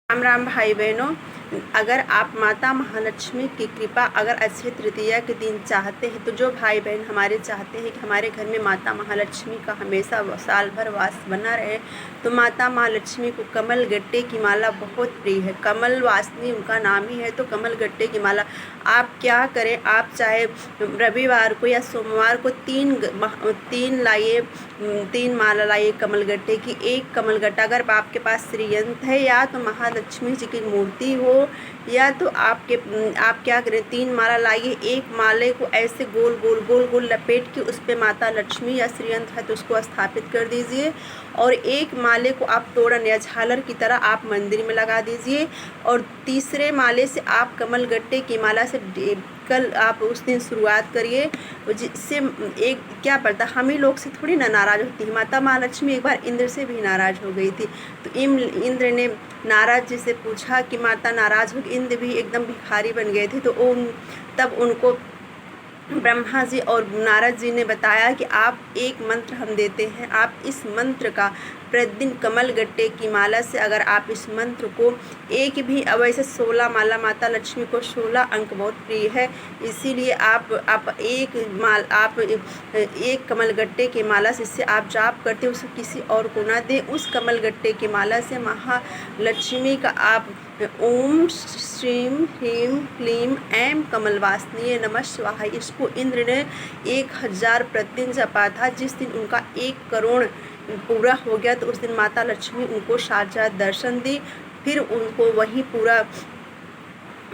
राम राम भाई बहनों, अगर आप माता महालक्ष्मी की कृपा अगर अक्षय तृतीया के दिन चाहते हैं तो जो भाई बहन हमारे चाहते हैं कि हमारे घर में माता महालक्ष्मी का हमेशा साल भर वास बना रहे, तो माता महालक्ष्मी को कमल गट्टे की माला बहुत प्रिय है। कमल वासनी उनका नाम ही है, तो कमल गट्टे की माला आप क्या करें, आप चाहे रविवार को या सोमवार को तीन माला लाइए कमल गट्टे की। एक कमल गट्टा अगर आपके पास श्रीयंत्र है या तो महालक्ष्मी जी की मूर्ति हो या तो आप क्या करें, 3 माला लाइए। एक माले को ऐसे गोल गोल गोल गोल लपेट के उस पर माता लक्ष्मी या श्रीयंत्र है तो उसको स्थापित कर दीजिए, और एक माले को आप तोरण या झालर की तरह आप मंदिर में लगा दीजिए, और तीसरे माले से आप कमल गट्टे की माला से कल आप उस दिन शुरुआत करिए। जिससे एक क्या पड़ता, हम ही लोग से थोड़ी ना नाराज़ होती है। माता महालक्ष्मी एक बार इंद्र से भी नाराज़ हो गई थी, तो इंद्र ने नारद जी से पूछा कि माता नाराज़ हो गई। इंद्र भी एकदम भिखारी बन गए थे, तो तब उनको ब्रह्मा जी और नारद जी ने बताया कि आप एक मंत्र हम देते हैं, आप इस मंत्र का प्रतिदिन कमल गट्टे की माला से अगर आप इस मंत्र को एक भी, वैसे 16 माला माता लक्ष्मी को 16 अंक बहुत प्रिय है, इसीलिए आप एक कमल गट्टे की माला से इससे आप जाप करते उसे किसी और को ना दें। उस कमल गट्टे की माला से महालक्ष्मी का आप ओम श्रीम ह्रीम क्लीम ऐं कमलवासनीय नमः स्वाहा, इसको इंद्र ने 1000 प्रतिदिन जपा था। जिस दिन उनका 1 करोड़ पूरा हो गया तो उस दिन माता लक्ष्मी उनको साक्षात दर्शन दी, फिर उनको वही पूरा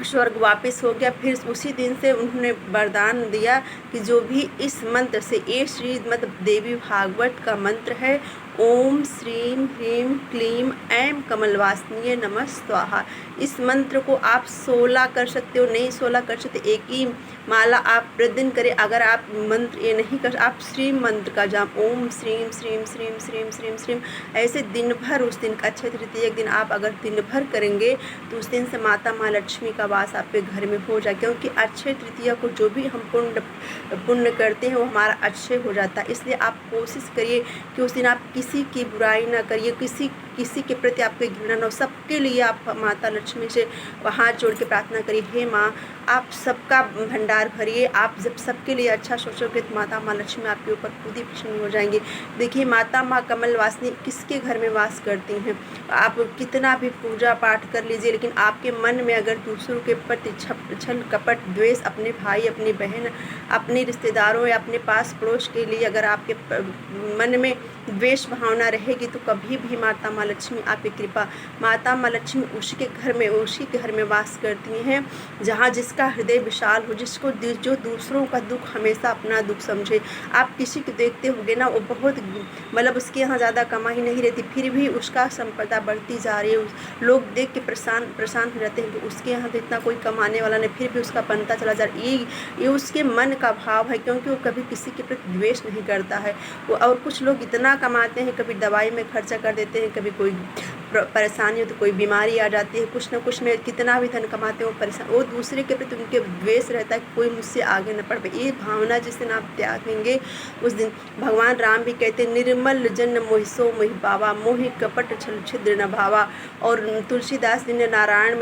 स्वर्ग वापस हो गया। फिर उसी दिन से उन्होंने वरदान दिया कि जो भी इस मंत्र से, ये श्रीमद् देवी भागवत का मंत्र है, ओम श्रीम ह्रीम क्लीम ऐं कमलवासनीय नमः स्वाहा, इस मंत्र को आप 16 कर सकते हो, नहीं 16 कर सकते एक ही माला आप प्रतिदिन करें। अगर आप मंत्र ये नहीं कर, आप श्रीम मंत्र का जाप ओम श्रीम श्रीम श्रीम श्रीम श्रीम श्रीम ऐसे दिन भर, उस दिन का अक्षय तृतीया एक दिन आप अगर दिन भर करेंगे तो उस दिन से माता महालक्ष्मी का वास आपके घर में हो जाए, क्योंकि अक्षय तृतीया को जो भी हम पुण्य करते हैं वो हमारा अक्षय हो जाता है। इसलिए आप कोशिश करिए कि उस दिन आप किसी की बुराई ना करिए, किसी के प्रति आपके घृणा न हो। सबके लिए आप माता लक्ष्मी से हाथ जोड़ के प्रार्थना करिए, हे माँ आप सबका भंडार भरिए। आप जब सबके लिए अच्छा सोचोगे तो माता माँ लक्ष्मी आपके ऊपर खुद ही प्रसन्न हो जाएंगी। देखिए माता माँ कमल वासनी किसके घर में वास करती हैं, आप कितना भी पूजा पाठ कर लीजिए, लेकिन आपके मन में अगर दूसरों के प्रति छल कपट द्वेष, अपने भाई अपनी बहन अपने रिश्तेदारों या अपने पास पड़ोस के लिए अगर आपके मन में द्वेष भावना रहेगी तो कभी भी माता माँ लक्ष्मी आपकी कृपा, माता माँ लक्ष्मी उसी के घर में वास करती हैं जहाँ जिसका हृदय विशाल हो, जो दूसरों का दुख हमेशा अपना दुख समझे। आप किसी को देखते होंगे ना, वो बहुत मतलब उसके यहाँ ज़्यादा कमाई नहीं रहती, फिर भी उसका संपदा बढ़ती जा रही है, लोग देख के परेशान हो जाते हैं कि उसके यहाँ तो इतना कोई कमाने वाला नहीं, फिर भी उसका बनता चला जा रहा है। ये उसके मन का भाव है, क्योंकि वो कभी किसी के प्रति द्वेष नहीं करता है। और कुछ लोग इतना कमाते हैं, कभी दवाई में खर्चा कर देते हैं, कभी कोई परेशानी हो तो कोई बीमारी आ जाती है, कुछ ना कुछ में कितना भी धन कमाते हैं वो परेशान, वो दूसरे के प्रति उनके द्वेष रहता है कि कोई मुझसे आगे न बढ़ पाए। ये भावना जिस दिन आप त्यागेंगे उस दिन भगवान राम भी कहते निर्मल जन मोहिसो मोहि बाबा, मोहि कपट छल छिद्र न भावा। और तुलसीदास जी ने रामायण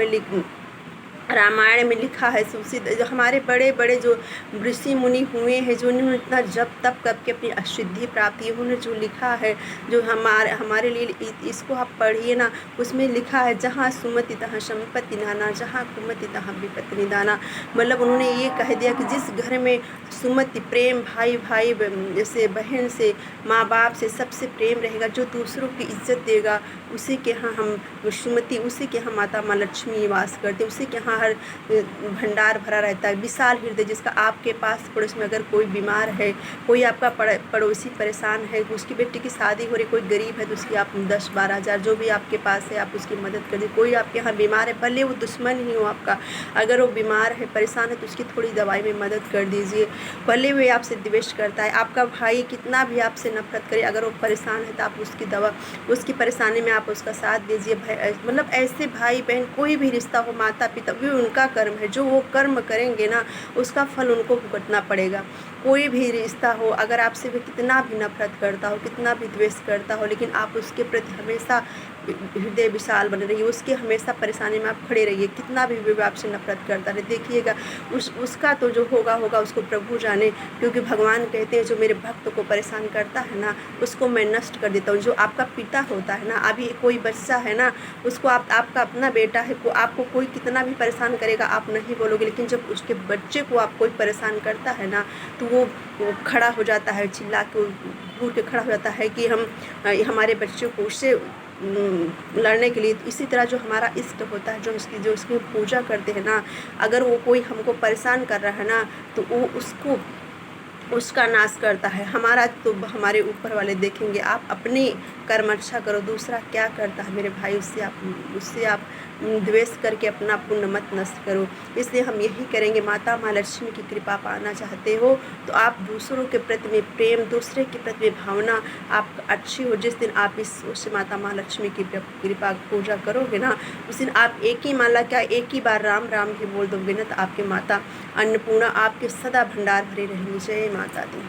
में लिखा है, जो हमारे बड़े बड़े जो ऋषि मुनि हुए हैं, जो उन्होंने इतना जप तप करके अपनी सिद्धि प्राप्ति है, उन्होंने जो लिखा है, जो हमारे लिए इसको आप पढ़िए ना, उसमें लिखा है जहाँ सुमति तहाँ संपत्ति नाना, जहाँ कुमति तहाँ विपत्ति निदाना। मतलब उन्होंने ये कह दिया कि जिस घर में सुमति प्रेम, भाई से, बहन से, माँ बाप से सबसे प्रेम रहेगा, जो दूसरों की इज्जत देगा, उसी के यहाँ हम सुमति, उसी के यहाँ माता माँ लक्ष्मी वास करती है, उसी के यहाँ हर भंडार भरा रहता है। विशाल हृदय जिसका, आपके पास पड़ोस में अगर कोई बीमार है, कोई आपका पड़ोसी परेशान है, उसकी बेटी की शादी हो रही, कोई गरीब है तो उसकी आप 10-12 हज़ार जो भी आपके पास है आप उसकी मदद कर दीजिए। कोई आपके यहाँ बीमार है, भले वो दुश्मन ही हो आपका, अगर वो बीमार है परेशान है तो उसकी थोड़ी दवाई में मदद कर दीजिए। भले वो आपसे द्वेष करता है, आपका भाई कितना भी आपसे नफरत करे, अगर वो परेशान है तो आप उसकी परेशानी में आप उसका साथ दीजिए। मतलब ऐसे भाई बहन कोई भी रिश्ता हो, माता पिता, भी उनका कर्म है, जो वो कर्म करेंगे ना उसका फल उनको भुगतना पड़ेगा। कोई भी रिश्ता हो, अगर आपसे भी कितना भी नफरत करता हो, कितना भी द्वेष करता हो, लेकिन आप उसके प्रति हमेशा हृदय विशाल बने रहिए, उसके हमेशा परेशानी में आप खड़े रहिए। कितना भी आपसे नफरत करता रहे, देखिएगा उसका तो जो होगा उसको प्रभु जाने, क्योंकि भगवान कहते हैं जो मेरे भक्त को परेशान करता है ना उसको मैं नष्ट कर देता हूँ। जो आपका पिता होता है ना, अभी कोई बच्चा है ना, उसको आपका अपना बेटा है, आपको कोई कितना भी परेशान करेगा आप नहीं बोलोगे, लेकिन जब उसके बच्चे को आप कोई परेशान करता है ना तो वो खड़ा हो जाता है, चिल्ला के घूर के खड़ा हो जाता है कि हमारे बच्चे को उससे लड़ने के लिए। इसी तरह जो हमारा इष्ट होता है, जो उसकी पूजा करते हैं ना, अगर वो कोई हमको परेशान कर रहा है ना तो वो उसका नाश करता है। हमारा तो हमारे ऊपर वाले देखेंगे। आप अपनी कर्म अच्छा करो, दूसरा क्या करता है मेरे भाई उससे आप द्वेष करके अपना पुण्य मत नष्ट करो। इसलिए हम यही करेंगे, माता माँ लक्ष्मी की कृपा पाना चाहते हो तो आप दूसरों के प्रति में प्रेम, दूसरे के प्रति में भावना आप अच्छी हो। जिस दिन आप इस माता माँ लक्ष्मी की कृपा पूजा करोगे ना, उस दिन आप एक ही माला क्या एक ही बार राम राम भी बोल दोगे ना, तो आपके माता अन्नपूर्णा आपके सदा भंडार भरे रहेंगे। जय माता दी।